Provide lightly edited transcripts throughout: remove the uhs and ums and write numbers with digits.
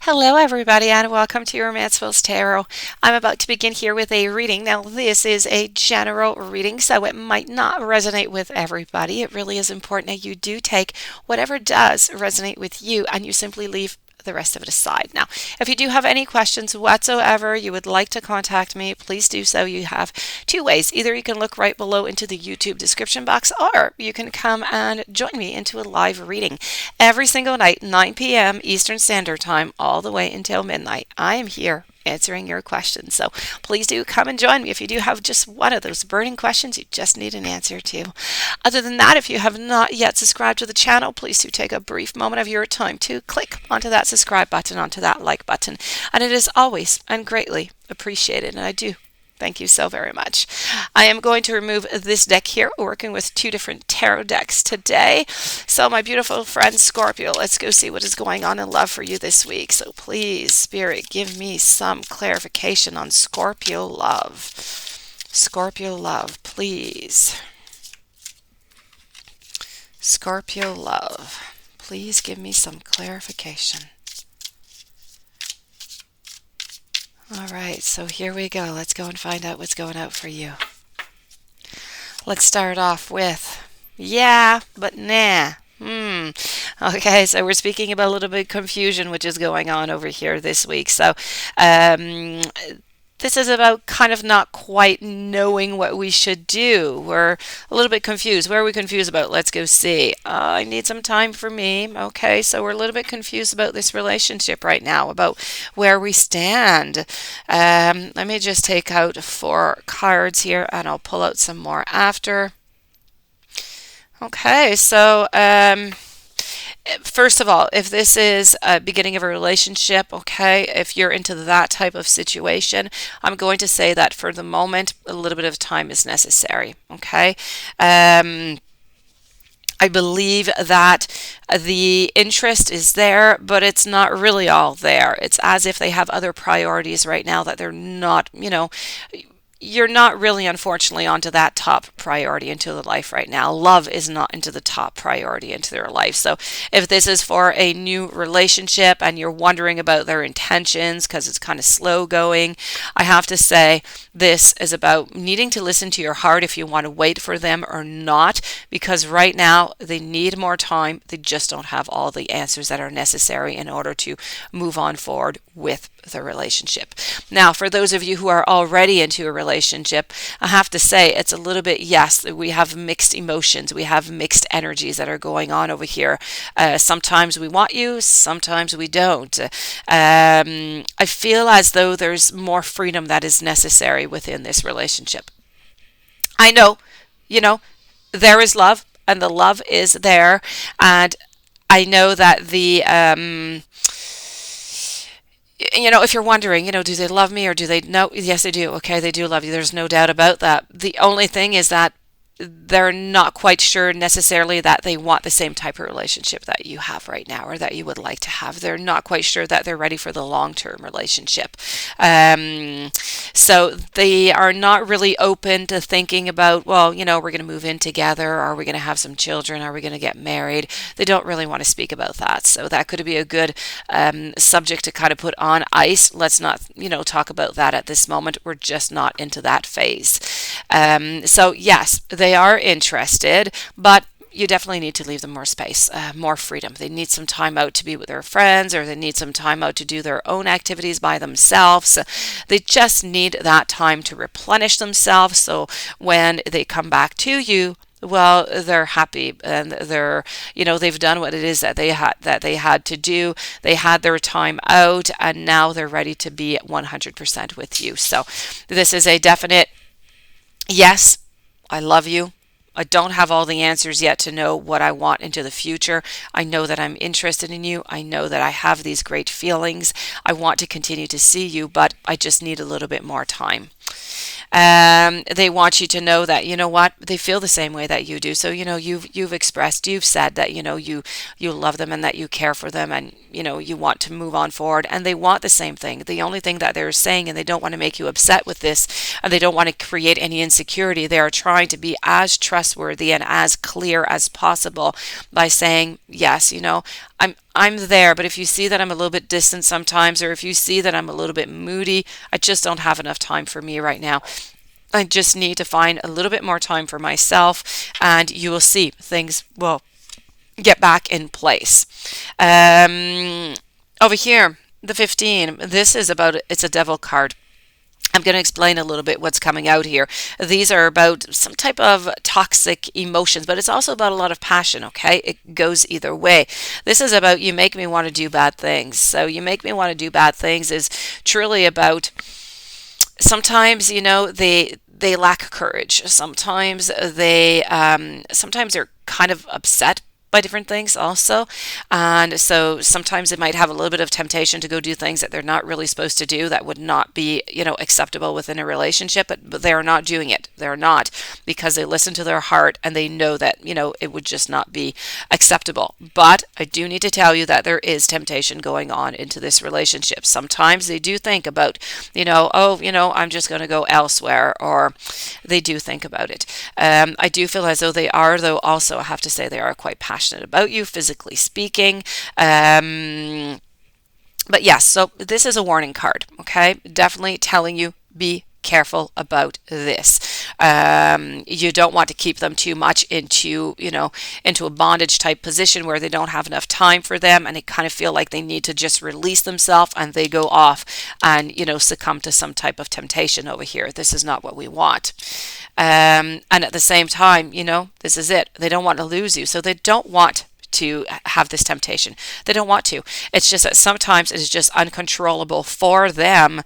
Hello, everybody, and welcome to your Mansfield's Tarot. I'm about to begin here with a reading. Now, this is a general reading, so it might not resonate with everybody. It really is important that you do take whatever does resonate with you and you simply leave the rest of it aside. Now, if you do have any questions whatsoever you would like to contact me, please do so. You have two ways. Either you can look right below into the YouTube description box, or you can come and join me into a live reading every single night, 9 p.m. Eastern Standard Time, all the way until midnight. I am here answering your questions. So please do come and join me if you do have just one of those burning questions you just need an answer to. Other than that, if you have not yet subscribed to the channel, please do take a brief moment of your time to click onto that subscribe button, onto that like button. And it is always and greatly appreciated. And I do thank you so very much. I am going to remove this deck here, working with two different tarot decks today. So my beautiful friend Scorpio, let's go see what is going on in love for you this week. So please, Spirit, give me some clarification on Scorpio love. Scorpio love, please. Scorpio love, please give me some clarification. All right, so here we go. Let's go and find out what's going out for you. Let's start off with, yeah, but nah. Okay, so we're speaking about a little bit of confusion which is going on over here this week. So, this is about kind of not quite knowing what we should do. We're a little bit confused. Where are we confused about? Let's go see. I need some time for me. Okay, so we're a little bit confused about this relationship right now, about where we stand. Let me just take out 4 cards here and I'll pull out some more after. Okay, so first of all, if this is a beginning of a relationship, okay, if you're into that type of situation, I'm going to say that for the moment, a little bit of time is necessary, okay? I believe that the interest is there, but it's not really all there. It's as if they have other priorities right now that they're not, you're not really, unfortunately, onto that top priority into the life right now. Love is not into the top priority into their life. So if this is for a new relationship and you're wondering about their intentions because it's kind of slow going, I have to say this is about needing to listen to your heart if you want to wait for them or not, because right now they need more time. They just don't have all the answers that are necessary in order to move on forward with the relationship. Now, for those of you who are already into a relationship, I have to say it's a little bit, yes, we have mixed emotions. We have mixed energies that are going on over here. Sometimes we want you, sometimes we don't. I feel as though there's more freedom that is necessary within this relationship. I know, there is love and the love is there. And I know that if you're wondering, do they love me or do they? No, yes, they do. Okay, they do love you. There's no doubt about that. The only thing is that they're not quite sure necessarily that they want the same type of relationship that you have right now or that you would like to have. They're not quite sure that they're ready for the long-term relationship. So they are not really open to thinking about, well, we're going to move in together. Are we going to have some children? Are we going to get married? They don't really want to speak about that. So that could be a good subject to kind of put on ice. Let's not, talk about that at this moment. We're just not into that phase. So yes, they are interested, but you definitely need to leave them more space, more freedom. They need some time out to be with their friends, or they need some time out to do their own activities by themselves. They just need that time to replenish themselves. So when they come back to you, well, they're happy and they've done what it is that they had to do. They had their time out and now they're ready to be 100% with you. So this is a definite yes. I love you. I don't have all the answers yet to know what I want into the future. I know that I'm interested in you. I know that I have these great feelings. I want to continue to see you, but I just need a little bit more time. They want you to know that, what, they feel the same way that you do. So, you've expressed, you've said that, you love them and that you care for them and, you want to move on forward, and they want the same thing. The only thing that they're saying, and they don't want to make you upset with this, and they don't want to create any insecurity. They are trying to be as trustworthy and as clear as possible by saying, yes, I'm there, but if you see that I'm a little bit distant sometimes, or if you see that I'm a little bit moody, I just don't have enough time for me right now. I just need to find a little bit more time for myself, and you will see things will get back in place. Over here, the 15, this is about, it's a devil card. I'm going to explain a little bit what's coming out here. These are about some type of toxic emotions, but it's also about a lot of passion, okay? It goes either way. This is about you make me want to do bad things. So you make me want to do bad things is truly about sometimes, they lack courage. Sometimes they're kind of upset by different things also. And so sometimes they might have a little bit of temptation to go do things that they're not really supposed to do that would not be, acceptable within a relationship, but they're not doing it. They're not, because they listen to their heart and they know that, it would just not be acceptable. But I do need to tell you that there is temptation going on into this relationship. Sometimes they do think about, I'm just going to go elsewhere, or they do think about it. I do feel as though they are, though also I have to say they are quite passionate about you, physically speaking. But yes, so this is a warning card, okay? Definitely telling you, be careful about this. You don't want to keep them too much into a bondage type position where they don't have enough time for them, and they kind of feel like they need to just release themselves, and they go off and succumb to some type of temptation over here. This is not what we want. And at the same time, this is it. They don't want to lose you, so they don't want to have this temptation. They don't want to. It's just that sometimes it is just uncontrollable for them.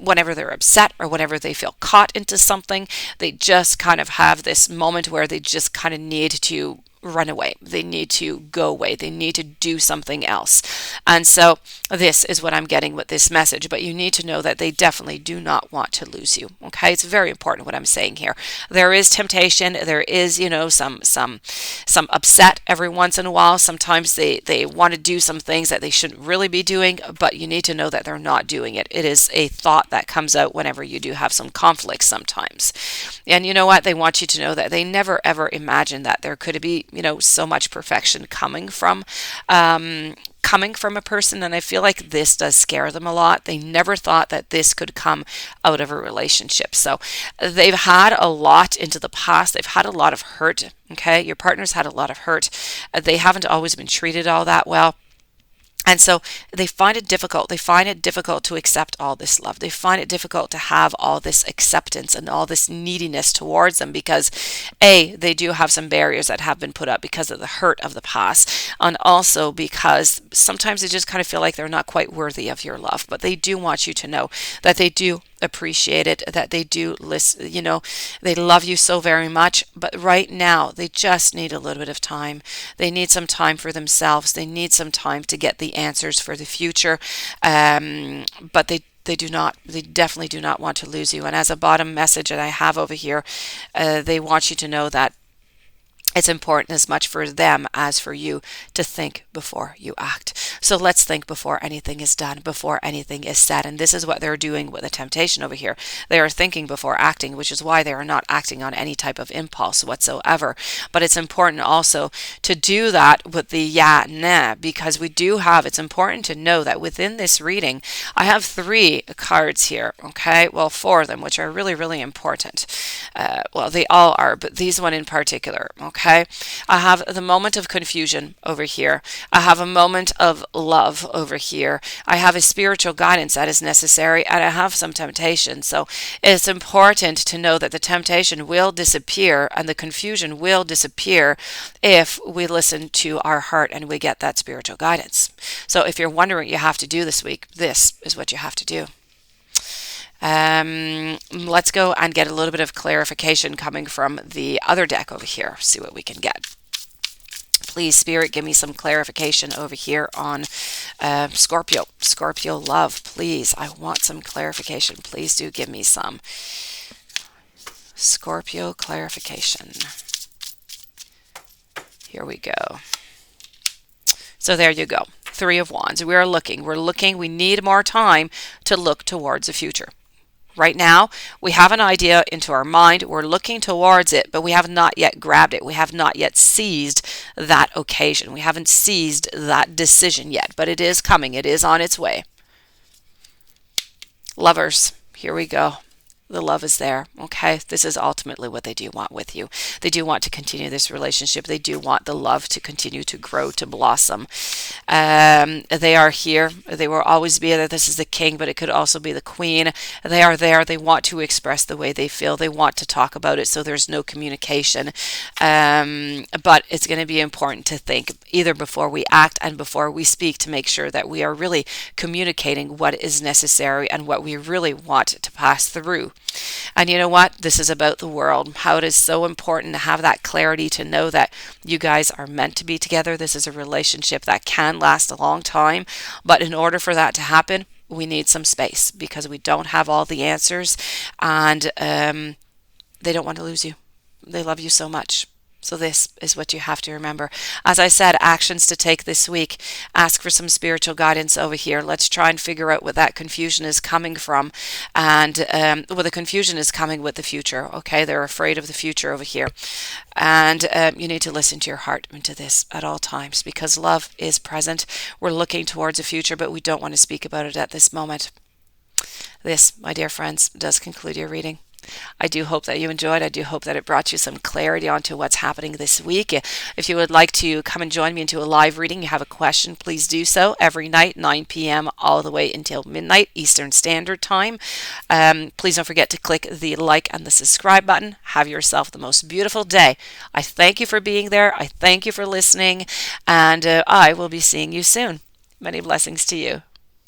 Whenever they're upset or whenever they feel caught into something, they just kind of have this moment where they just kind of need to run away. They need to go away. They need to do something else. And so this is what I'm getting with this message. But you need to know that they definitely do not want to lose you. Okay, it's very important what I'm saying here. There is temptation. There is, some upset every once in a while. Sometimes they want to do some things that they shouldn't really be doing, but you need to know that they're not doing it. It is a thought that comes out whenever you do have some conflict sometimes. And you know what? They want you to know that they never ever imagined that there could be so much perfection coming from a person, and I feel like this does scare them a lot. They never thought that this could come out of a relationship. So they've had a lot into the past. They've had a lot of hurt. Okay, your partner's had a lot of hurt. They haven't always been treated all that well. And so they find it difficult. They find it difficult to accept all this love. They find it difficult to have all this acceptance and all this neediness towards them because, A, they do have some barriers that have been put up because of the hurt of the past, and also because sometimes they just kind of feel like they're not quite worthy of your love. But they do want you to know that they do appreciate it, that they do listen, they love you so very much, but right now they just need a little bit of time. They need some time for themselves. They need some time to get the answers for the future. But they definitely do not want to lose you. And as a bottom message that I have over here, they want you to know that it's important as much for them as for you to think before you act. So let's think before anything is done, before anything is said. And this is what they're doing with the temptation over here. They are thinking before acting, which is why they are not acting on any type of impulse whatsoever. But it's important also to do that with the yeah, nah, because it's important to know that within this reading, I have 3 cards here, okay? Well, 4 of them, which are really, really important. Well, they all are, but these one in particular, okay? I have the moment of confusion over here. I have a moment of love over here. I have a spiritual guidance that is necessary, and I have some temptation. So it's important to know that the temptation will disappear and the confusion will disappear if we listen to our heart and we get that spiritual guidance. So if you're wondering what you have to do this week, this is what you have to do. Let's go and get a little bit of clarification coming from the other deck over here. See what we can get. Please, Spirit, give me some clarification over here on Scorpio. Scorpio love, please. I want some clarification. Please do give me some Scorpio clarification. Here we go. So there you go. 3 of Wands. We're looking. We need more time to look towards the future. Right now, we have an idea into our mind, we're looking towards it, but we have not yet grabbed it. We have not yet seized that occasion. We haven't seized that decision yet, but it is coming. It is on its way. Lovers, here we go. The love is there. Okay, this is ultimately what they do want with you. They do want to continue this relationship. They do want the love to continue to grow, to blossom. They are here. They will always be there. This is the king, but it could also be the queen. They are there. They want to express the way they feel. They want to talk about it, so there's no communication. But it's going to be important to think either before we act and before we speak, to make sure that we are really communicating what is necessary and what we really want to pass through. And you know what? This is about the world. How it is so important to have that clarity, to know that you guys are meant to be together. This is a relationship that can last a long time. But in order for that to happen, we need some space, because we don't have all the answers. And they don't want to lose you. They love you so much. So this is what you have to remember. As I said, actions to take this week. Ask for some spiritual guidance over here. Let's try and figure out what that confusion is coming from. And well, the confusion is coming with the future. Okay, they're afraid of the future over here. And you need to listen to your heart into this at all times, because love is present. We're looking towards a future, but we don't want to speak about it at this moment. This, my dear friends, does conclude your reading. I do hope that you enjoyed. I do hope that it brought you some clarity onto what's happening this week. If you would like to come and join me into a live reading, you have a question, please do so every night, 9 p.m. all the way until midnight Eastern Standard Time. Please don't forget to click the like and the subscribe button. Have yourself the most beautiful day. I thank you for being there. I thank you for listening, and I will be seeing you soon. Many blessings to you.